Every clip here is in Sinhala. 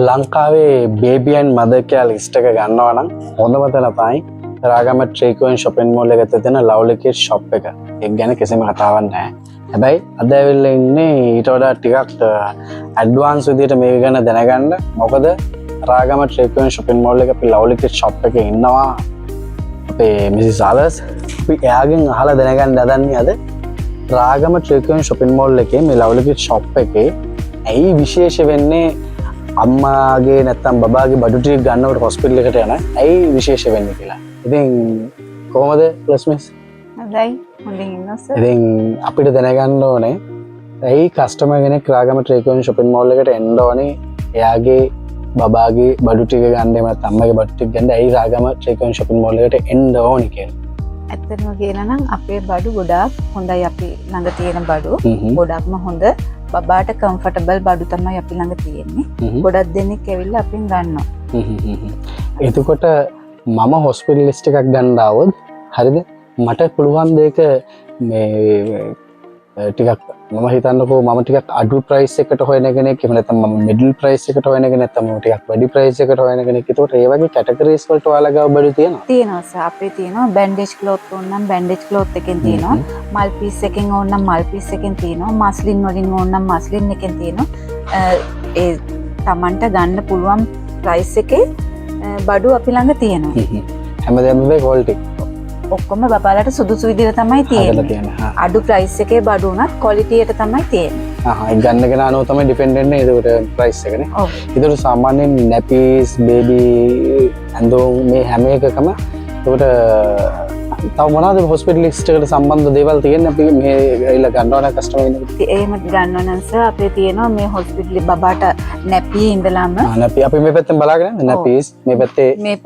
ලංකාවේ බේබි ඇන්ඩ් මදර් කෙයාර් ලිස්ට් එක ගන්නවා නම් හොඳම තැන තමයි රාගම ට්‍රීකෝන් shopping mall එක ඇතුලේ තියෙන Lovely Kids shop එක. ඒක ගැන කිසිම කතාවක් නැහැ. හැබැයි අද ඇවිල්ලා ඉන්නේ ඊට වඩා ටිකක් ඇඩ්වාන්ස් විදියට මේක ගැන දැනගන්න. මොකද රාගම ට්‍රීකෝන් shopping mall එක අපි Lovely Kids shop එකේ ඉන්නවා අපේ මිසිස් ආලස්. අපි එයාගෙන් අහලා දැනගන්න හදන්නේ අද රාගම ට්‍රීකෝන් shopping mall එකේ මේ Lovely Kids shop එකේ ඇයි විශේෂ වෙන්නේ අම්මාගේ නැත්තම් බබාගේ බඩු ටික ගන්නකොට හොස්පිටල් එකට යන ඇයි විශේෂ වෙන්නේ කියලා. ඉතින් කොහොමද ප්ලස්මිස්? හොඳයි. හොඳින් ඉන්නවද? ඉතින් අපිට දැනගන්න ඕනේ ඇයි කස්ටමර් කෙනෙක් රාගම ට්‍රීකෝන් shopping mall එකට එන්න ඕනේ එයාගේ බබාගේ බඩු ටික ගන්න එහෙම නැත්නම් අම්මගේ බඩු ටික ගන්න ඇයි රාගම ට්‍රීකෝන් shopping mall එකට එන්න ඕනේ කියලා. ඇත්තටම කියනවා නම් අපේ බඩු ගොඩාක් හොඳයි. අපි ළඟ තියෙන බඩු ගොඩක්ම හොඳ. බබාට කම්ෆර්ටබල් බඩු තමයි අපි ළඟ තියෙන්නේ. ගොඩක් දෙනෙක් ඇවිල්ලා අපෙන් ගන්නවා. එතකොට මම හොස්පිටල් ලිස්ට් එකක් ගන්න ආවොත් හරිද? මට පුළුවන් දෙයක මේ ටිකක් මම හිතන්නකෝ මම ටිකක් අඩු ප්‍රයිස් එකට හොයන කෙනෙක් එහෙම නැත්නම් මම මිඩල් ප්‍රයිස් එකට හොයන කෙනෙක් නැත්නම් මම ටිකක් වැඩි ප්‍රයිස් එකට හොයන කෙනෙක්. ඒකට ඒ වගේ කැටගරිස් වලට ඔයාලා ගාව බඩු තියෙනවා? තියෙනවා සර්. අපේ තියෙනවා බැන්ඩේජ් ක්ලොත් ඕන නම් බැන්ඩේජ් ක්ලොත් එකෙන් තියෙනවා. මල් පීස් එකෙන් ඕන නම් මල් පීස් එකෙන් තියෙනවා. මස්ලින් වලින් ඕන නම් මස්ලින් එකෙන් තියෙනවා. ඒ Tamanට ගන්න පුළුවන් ප්‍රයිස් එකේ බඩු අපි ළඟ තියෙනවා. හැමදේම මේ ක්වොලිටි ඔක්කොම බබාලට සුදුසු විදිහට තමයි තියෙන්නේ. අඩු ප්‍රයිස් එකේ බඩු උනත් ක්වොලිටි එක තමයි තියෙන්නේ. ඒ ගන්න කෙනා අනුව තමයි ඩිපෙන්ඩන්ට් වෙන්නේ ඒකට ප්‍රයිස් එකනේ. ඔව්. ඒකට සාමාන්‍යයෙන් නැපීස් බේබි ඇඳුම් මේ හැම එකකම ඒකට තව මොනවද හොස්පිටල් ලිස්ට් එකට සම්බන්ධ දේවල් තියෙන්නේ අපි මේ ඇවිල්ලා ගන්නවා නම් කස්ටමර් කෙනෙක්. එහෙම ගන්නවා නම් සර් අපේ තියෙනවා මේ හොස්පිටල් බබාට නැපි ඉඳලාම නැපි අපි මේ පැත්තෙන් බලාගෙන නැපීස් මේ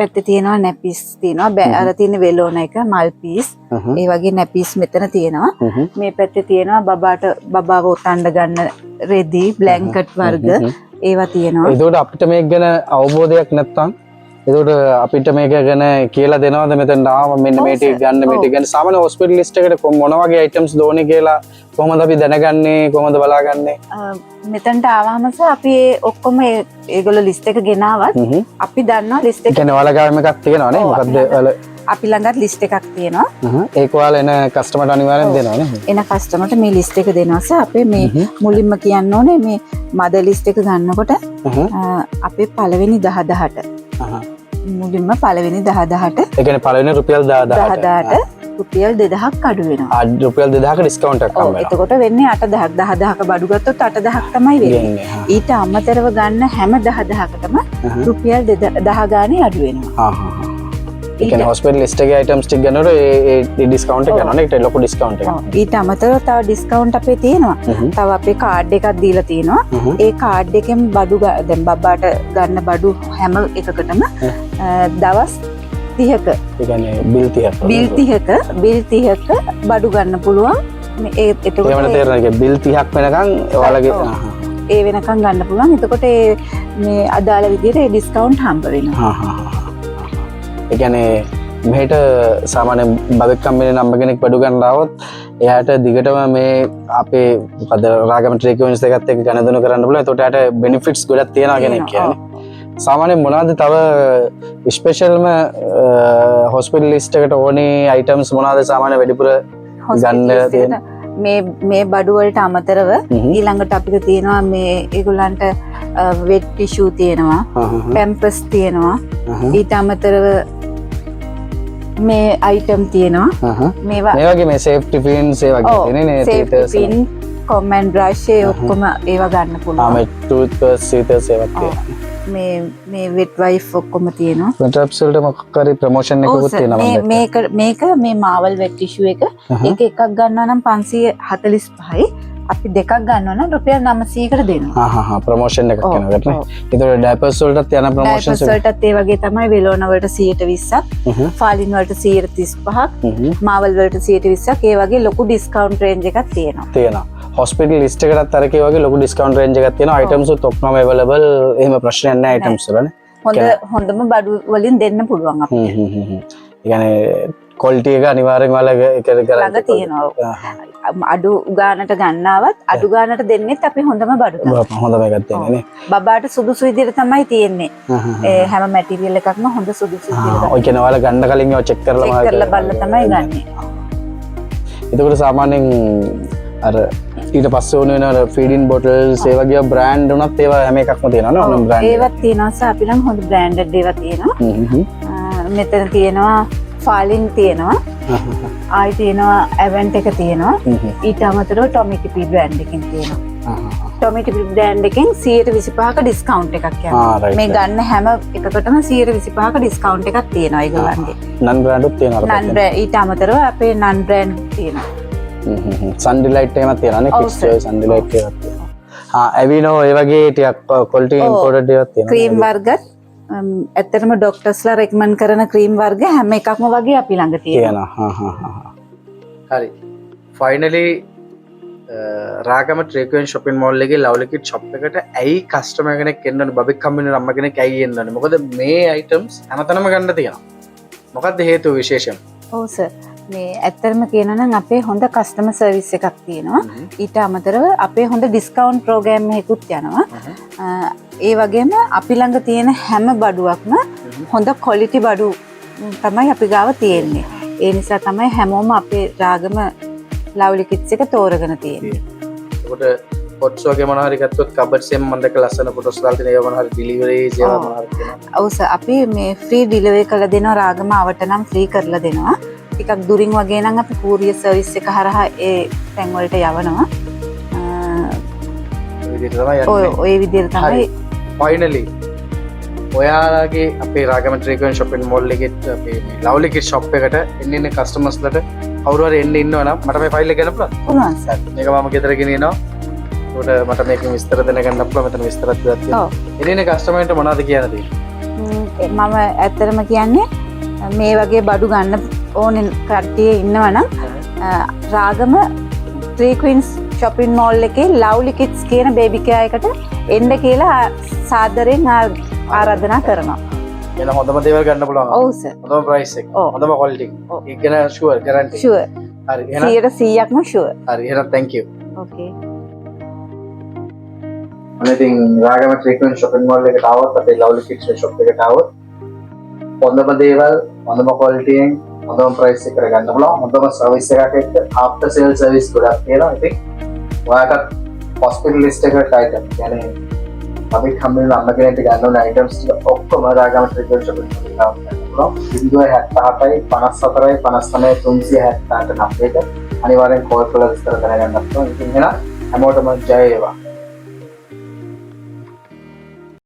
පැත්තේ තියෙනවා නැපිස් තියෙනවා අර තියෙන වෙලෝන එක මල් පීස් ඒ වගේ නැපිස් මෙතන තියෙනවා. මේ පැත්තේ තියෙනවා බබාට බබාව උතන්ඩ ගන්න රෙදි බ්ලැන්කට් වර්ග ඒවා තියෙනවා. ඒකට අපිට මේක ගැන අවබෝධයක් නැත්නම් එතකොට අපිට මේක ගැන කියලා දෙනවද මෙතෙන් ආව මෙන්න මේ ටික ගන්න මේ ටික ගන්න සාමාන්‍ය හොස්පිටල් ලිස්ට් එකට මොන වගේ අයිටම්ස් දෝනේ කියලා කොහොමද අපි දැනගන්නේ කොහොමද බලාගන්නේ? මෙතනට ආවම අපි ඔක්කොම ඒගොල්ලෝ ලිස්ට් එක ගෙනාවත් අපි දන්නවා ලිස්ට් එක කියන්නේ ඔයාලා ගාව එකක් තියෙනවා නේ මොකද්ද ඔයාලා අපි ළඟත් ලිස්ට් එකක් තියෙනවා. ඒක ඔයාලා එන කස්ටමර්ට අනිවාර්යෙන් දෙනවා නේ? එන කස්ටමර්ට මේ ලිස්ට් එක දෙනවා සර්. අපේ මේ මුලින්ම කියන්න ඕනේ මේ මදර් ලිස්ට් එක ගන්නකොට අපේ පළවෙනි 10ට මුලින්ම පළවෙනි 10ට ඒ කියන්නේ පළවෙනි රුපියල් 10ට රුපියල් 2000ක් අඩු වෙනවා. රුපියල් 2000ක ඩිස්කවුන්ට් එකක් හම්බ වෙනවා. එතකොට වෙන්නේ 8000ක් 10000ක බඩු ගත්තොත් 8000ක් තමයි වෙන්නේ. ඊට අමතරව ගන්න හැම 10000කටම රුපියල් 10 ගානේ අඩු වෙනවා. ඒ කියන්නේ හොස්පිටල් ලිස්ට් එකේ අයිටම්ස් ටික ගන්නකොට ඒ ඩිස්කවුන්ට් එක ගන්නවා නේ. ඒකට ලොකු ඩිස්කවුන්ට් එකක්. ඊට අමතරව තව ඩිස්කවුන්ට් අපේ තියෙනවා. තව අපේ කාඩ් එකක් දීලා තියෙනවා. ඒ කාඩ් එකෙන් බඩු දැන් බබාට ගන්න බඩු හැම එකකටම දවස් 30ක ඒ කියන්නේ බිල් 30ක බඩු ගන්න පුළුවන්. මේ එතකොට ඒවල තේරෙනවා බිල් 30ක් වෙනකන් ඔයාලගේ ඒ වෙනකන් ගන්න පුළුවන්. එතකොට මේ අදාළ විදිහට ඒ ඩිස්කවුන්ට් හම්බ වෙනවා. ඒ කියන්නේ මෙහෙට සාමාන්‍ය බබෙක් කම්බිනේ නම්බ කෙනෙක් බඩු ගන්න ආවොත් එයාට දිගටම මේ අපේ මොකද රාගම ට්‍රීකෝන්ස් එකත් එක්ක ගණදෙනු කරන්න පුළුවන්. ඒකට එයාට බෙනිෆිට්ස් ගොඩක් තියෙනවා කෙනෙක් කියන්නේ. සාමාන්‍යයෙන් මොනවද තව ස්පෙෂල්ම හොස්පිටල් ලිස්ට් එකට ඕනේ අයිටම්ස් මොනවද සාමාන්‍ය වැඩිපුර ගන්න තියෙන මේ බඩු වලට අමතරව ඊළඟට අපිට තියෙනවා මේ ඒගොල්ලන්ට වෙට් ටිෂු තියෙනවා පැම්පර්ස් තියෙනවා ඊට අමතරව මේ අයිටම් තියෙනවා මේවා මේ වගේ මේ සේෆ්ටි පින්ස් ඒ වගේ තියෙන්නේ නේ සේෆ්ටි පින් කොමන් බ්‍රෂ් ඒ ඔක්කොම ඒවා ගන්න පුළුවන් මේ ටූත් පේස්ට් සීතර්ස් ඒවත් තියෙනවා මේ වෙට් වයිෆ් ඔක්කොම තියෙනවා වෙට්ස් වලට මොකක් හරි ප්‍රොමෝෂන් එකකුත් තියෙනවා මේක මේ මාවල් වෙට් ටිෂු එක එකක් ගන්නවා නම් 545යි අපි දෙකක් ගන්නවා නම් රුපියල් 900කට දෙනවා. ප්‍රොමෝෂන් එකක් කරනකොට නේ. ඒතකොට ඩයපර්ස් වලටත් යන ප්‍රොමෝෂන්ස් වලටත් ඒ වගේ තමයි වෙලෝන වලට 120ක්, ෆාලින් වලට 135ක්, මාවල් වලට 120ක් ඒ වගේ ලොකු ඩිස්කවුන්ට් රේන්ජ් එකක් තියෙනවා. හොස්පිටල් ලිස්ට් එකකටත් අර ඒ වගේ ලොකු ඩිස්කවුන්ට් රේන්ජ් එකක් තියෙනවා. අයිටම්ස් උත් ඔක්කොම අවైలබල්. එහෙම ප්‍රශ්නයක් නැහැ අයිටම්ස් වලනේ. හොඳම බඩු වලින් දෙන්න පුළුවන් අපිට. ඒ කියන්නේ ක්වොලිටි එක අනිවාර්යෙන්ම වල එක කරලා තියෙනවා. අඩු ගානට ගන්නාවත් අඩු ගානට දෙන්නෙත් අපි හොඳම බඩු තමයි. හොඳම එකක් තියෙනවා නේ. බබාට සුදුසු විදිහට තමයි තියෙන්නේ. ඒ හැම මැටීරියල් එකක්ම හොඳ සුදුසු විදිහට. ඔය කියන ඔයාලා ගන්න කලින් ඒවා චෙක් කරලා චෙක් කරලා බලලා තමයි ගන්නෙ. එතකොට සාමාන්‍යයෙන් අර ඊට පස්සේ ඕන වෙන ෆීඩින් බොටල්ස් ඒ වගේ බ්‍රෑන්ඩ් උනත් ඒවා හැම එකක්ම තියෙනවා නේ ඕනම බ්‍රෑන්ඩ්. ඒවත් තියෙනවා සහ අපි නම් හොඳ බ්‍රෑන්ඩඩ් ඒවා තියෙනවා. මෙතන තියෙනවා ෆාලින් තියෙනවා. ආයි තියෙනවා ඇවෙන්ට් එක තියෙනවා. ඊට අමතරව ටොමිටිපි බ්‍රෑන්ඩ් එකකින් තියෙනවා. ටොමිටිපි බ්‍රෑන්ඩ් එකෙන් 125ක ඩිස්කවුන්ට් එකක් යනවා. මේ ගන්න හැම එකකටම 125ක ඩිස්කවුන්ට් එකක් තියෙනවා ඒගොල්ලන්ගේ. නන් බ්‍රෑන්ඩ් උත් තියෙනවා. නන් බ්‍රෑන්ඩ් ඊට අමතරව අපේ නන් බ්‍රෑන්ඩ් තියෙනවා. සන් ඩිලයිට් එකක් තියෙනවා නේ කිඩ්ස් ජොයි සන් ඩිලයිට් එකක් තියෙනවා. ඇවිනෝ ඒ වගේ ටිකක් ක්වොලිටි ඉම්පෝර්ටඩ් ඒවාත් තියෙනවා. ක්‍රීම් වර්ගත් ඇත්තටම ඩොක්ටර්ස්ලා රෙකමන්ඩ් කරන ක්‍රීම් වර්ග හැම එකක්ම වගේ අපි ළඟ තියෙනවා. හරි. ෆයිනලි රාගම ට්‍රේකන් shopping mall එකේ ලව්ලි කිඩ් shop එකට ඇයි කස්ටමර් කෙනෙක් එන්න ඕනේ බබෙක් කම්බිනේ අම්ම කෙනෙක් ඇයි එන්න ඕනේ? මොකද මේ items හැමතැනම ගන්න තියෙනවා. මොකක්ද හේතුව විශේෂයෙන්? ඔව් සර්. මේ ඇත්තටම කියනවා නම් අපේ හොඳ කස්ටමර් සර්විස් එකක් තියෙනවා. ඊට අමතරව අපේ හොඳ ඩිස්කවුන්ට් ප්‍රෝග්‍රෑම් එකකුත් යනවා. ඒ වගේම අපි ළඟ තියෙන හැම බඩුවක්ම හොඳ ක්වොලිටි බඩු තමයි අපි ගාව තියෙන්නේ. ඒ නිසා තමයි හැමෝම අපේ රාගම ලව්ලි කිඩ්ස් එක තෝරගෙන තියෙන්නේ. ඒකට පොට්ස් වගේ මොනවා හරි ගත්තොත් කබඩ්ස් එකෙන් මම දැක ලස්සන ෆොටෝස් දාලා තියෙන ඒවා මොනවා හරි ඩිලිවරි ඒවා මොනවා හරි තියෙනවා. ඔව් සර් අපි මේ ෆ්‍රී ඩිලිවරි කරලා දෙනවා රාගම ආවට නම් ෆ්‍රී කරලා දෙනවා. ටිකක් දුරින් වගේ නම් අපි කූරියර් සර්විස් එක හරහා ඒ තැන් වලට යවනවා. ඔය විදිහට තමයි ෆයිනලි ඔයාලගේ අපේ රාගම ට්‍රේකන් shopping mall එකේ අපේ ලව්ලි කිඩ් shop එකට එන්න කස්ටමර්ස්ලට කවුරු හරි එන්න ඉන්නවා නම් මට මේ ෆයිල් එක ගන්න පුළුවන්ද? පුළුවන් සර්. මේක මම ගෙදර ගෙනියනවා. ඒකට මට මේක විස්තර දැනගන්න පුළුවන්. මෙතන විස්තරත් තියෙනවා. එදිනේ කස්ටමර්න්ට මොනවද කියන්න තියෙන්නේ? මම ඇත්තටම කියන්නේ මේ වගේ බඩු ගන්න ඕනේ කට්ටිය ඉන්නවනම් Ragama three Queen's shopping mall එකේ ලව්ලි කිඩ්ස් කියන බේබි කෙයා එකට එන්න කියලා සාදරයෙන් ආරාධනා කරනවා. එන හොඳම දේවල් ගන්න පුළුවන්. ඔව් සර්. හොඳම ප්‍රයිස් එක. හොඳම ක්වොලිටි එක. ඒක ගැන ෂුවර් ගැරන්ටි. ෂුවර්. හරි එහෙනම් 100%ක්ම ෂුවර්. හරි එහෙනම් thank you. ඕකේ. අනිතින් රාගම ට්‍රීට්මන්ට් shopping mall එකට ආවොත් අපේ ලව්ලි කිඩ්ස් shop එකට ආවොත් හොඳම දේවල් හොඳම ක්වොලිටි එකෙන් හොඳම ප්‍රයිස් එකකට ගන්න පුළුවන්. හොඳම සර්විස් එකක් එක්ක ආෆ්ටර් සේල් සර්විස් ගොඩක් තියෙනවා. ඉතින් ඔයාලට හොස්පිටලිස්ට් එකට item කියන්නේ අපි කම්බිනේ අම්ම කෙනෙක්ට ගන්න ඕන items ටික ඔක්කොම රාගම ට්‍රීට්මන්ට් shopping mall එකට ගන්න පුළුවන්. 077යි 54යි 59 378 90ට අනිවාර්යෙන් කෝල් කරලා විස්තර දැනගන්න පුළුවන්. ඉතින් එහෙනම් හැමෝටම ජය වේවා.